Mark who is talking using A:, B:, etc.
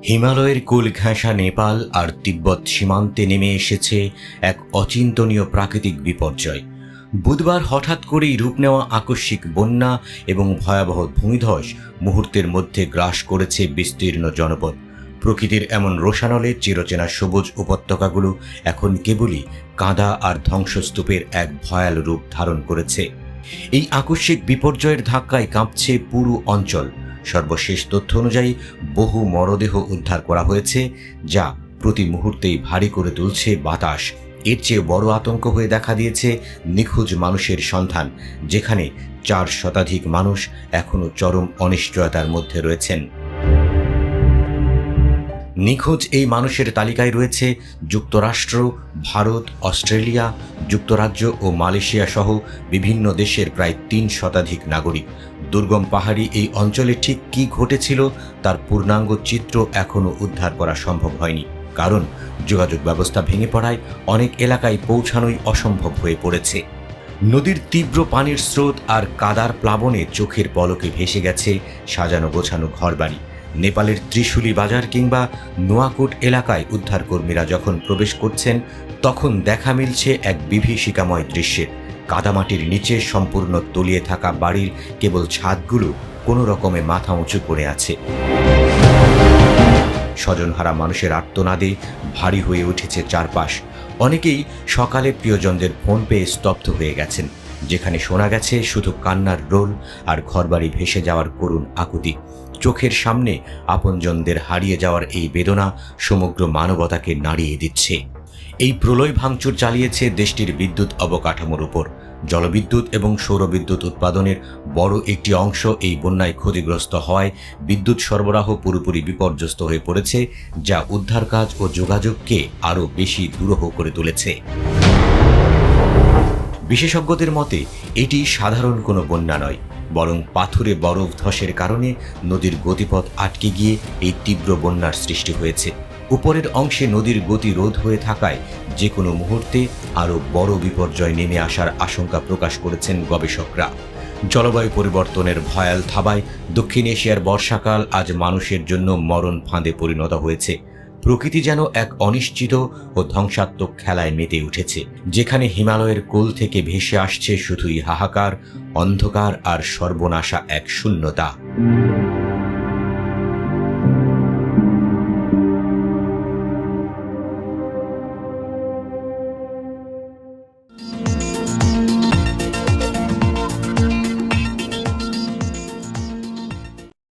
A: হিমালয়ের কোল ঘেঁষা নেপাল আর তিব্বত সীমান্তে নেমে এসেছে এক অচিন্তনীয় প্রাকৃতিক বিপর্যয়। বুধবার হঠাৎ করেই রূপ নেওয়া আকস্মিক বন্যা এবং ভয়াবহ ভূমিধস মুহূর্তের মধ্যে গ্রাস করেছে বিস্তীর্ণ জনপদ। প্রকৃতির এমন রোষানলে চিরচেনা সবুজ উপত্যকাগুলো এখন কেবলই কাঁদা আর ধ্বংসস্তূপের এক ভয়াল রূপ ধারণ করেছে। এই আকস্মিক বিপর্যয়ের ধাক্কায় কাঁপছে পুরো অঞ্চল। সর্বশেষ তথ্য অনুযায়ী বহু মরদেহ উদ্ধার করা হয়েছে, যা প্রতি মুহূর্তেই ভারী করে তুলছে বাতাস। এর চেয়ে বড় আতঙ্ক হয়ে দেখা দিয়েছে নিখোঁজ মানুষের সন্ধান, যেখানে 4 শতাধিক মানুষ এখনও চরম অনিশ্চয়তার মধ্যে রয়েছেন। নিখোঁজ এই মানুষের তালিকায় রয়েছে যুক্তরাষ্ট্র, ভারত, অস্ট্রেলিয়া, যুক্তরাজ্য ও মালয়েশিয়া সহ বিভিন্ন দেশের প্রায় 3 শতাধিক নাগরিক। দুর্গম পাহাড়ি এই অঞ্চলে ঠিক কী ঘটেছিল তার পূর্ণাঙ্গ চিত্র এখনও উদ্ধার করা সম্ভব হয়নি, কারণ যোগাযোগ ব্যবস্থা ভেঙে পড়ায় অনেক এলাকায় পৌঁছানোই অসম্ভব হয়ে পড়েছে। নদীর তীব্র পানির স্রোত আর কাদার প্লাবনে চোখের পলকে ভেসে গেছে সাজানো গোছানো ঘরবাড়ি। নেপালের ত্রিশুলি বাজার কিংবা নোয়াকোট এলাকায় উদ্ধারকর্মীরা যখন প্রবেশ করছেন, তখন দেখা মিলছে এক বিভীষিকাময় দৃশ্যের। কাদামাটির নিচে সম্পূর্ণ তলিয়ে থাকা বাড়ির কেবল ছাদগুলো কোনো রকমে মাথা উঁচু করে আছে। স্বজনহারা মানুষের আর্তনাদে ভারী হয়ে উঠেছে চারপাশ। অনেকেই সকালে প্রিয়জনদের ফোন পেয়ে স্তব্ধ হয়ে গেছেন, যেখানে শোনা গেছে শুধু কান্নার রোল আর ঘরবাড়ি ভেসে যাওয়ার করুণ আকুতি। চোখের সামনে আপনজনদের হারিয়ে যাওয়ার এই বেদনা সমগ্র মানবতাকে নাড়িয়ে দিচ্ছে। এই প্রলয় ভাঙচুর চালিয়েছে দেশটির বিদ্যুৎ অবকাঠামোর উপর। জলবিদ্যুৎ এবং সৌরবিদ্যুৎ উৎপাদনের বড় একটি অংশ এই বন্যায় ক্ষতিগ্রস্ত হওয়ায় বিদ্যুৎ সরবরাহ পুরোপুরি বিপর্যস্ত হয়ে পড়েছে, যা উদ্ধার কাজ ও যোগাযোগকে আরও বেশি দুরূহ করে তুলেছে। বিশেষজ্ঞদের মতে এটি সাধারণ কোনো বন্যা নয়, বরং পাথুরে বরফ ধসের কারণে নদীর গতিপথ আটকে গিয়ে এই তীব্র বন্যার সৃষ্টি হয়েছে। উপরের অংশে নদীর গতি রোধ হয়ে থাকায় যে কোনো মুহূর্তে আরও বড় বিপর্যয় নেমে আসার আশঙ্কা প্রকাশ করেছেন গবেষকরা। জলবায়ু পরিবর্তনের ভয়াল থাবায় দক্ষিণ এশিয়ার বর্ষাকাল আজ মানুষের জন্য মরণ ফাঁদে পরিণত হয়েছে। প্রকৃতি যেন এক অনিশ্চিত ও ধ্বংসাত্মক খেলায় মেতে উঠেছে, যেখানে হিমালয়ের কোল থেকে ভেসে আসছে শুধুই হাহাকার, অন্ধকার আর সর্বনাশা এক শূন্যতা।